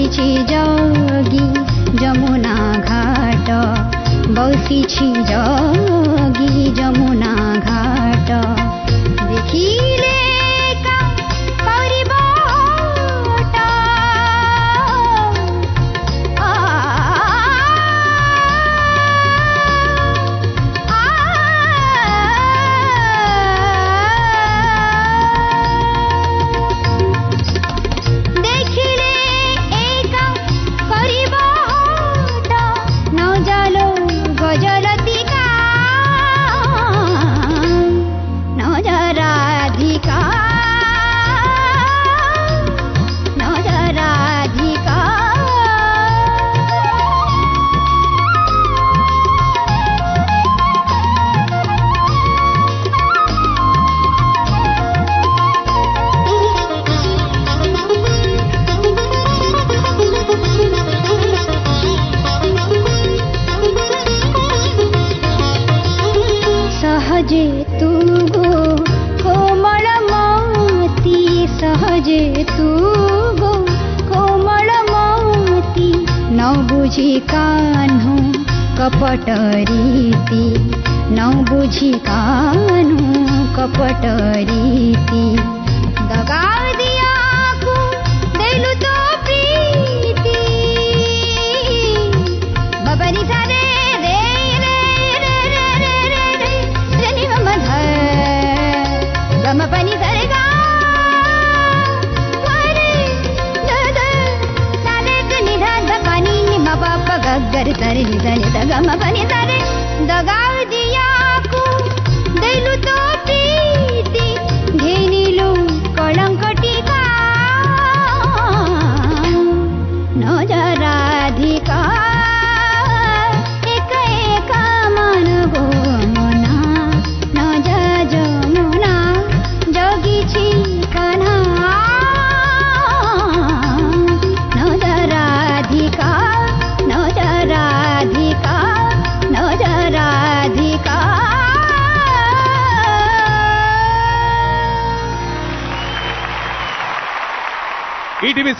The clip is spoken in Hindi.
बसिछि जगी जमुना घाट बसिछि जगी जमुना घाट देखिले का परिबा सहजे तू गो कोमल मोती सहजे तू गो कोमल मोती न बुझी कान्हु कपट रीति न बुझी कान्हु कपट रीति दगा दिया को देलु तो प्रीति बबरी सारे पनि सरे गा मरे द सारे नि ध पनि नि म प गगर सरे नि सरे द गम पनि सरे दगाव दिया को दैलु तो प्रीति घेनिलु कलंक टीका न जराधिका एक एक मन गो मना न जमुना जगिछि कन्हा न जराधिका न जराधिका न जराधिका। ईटीवी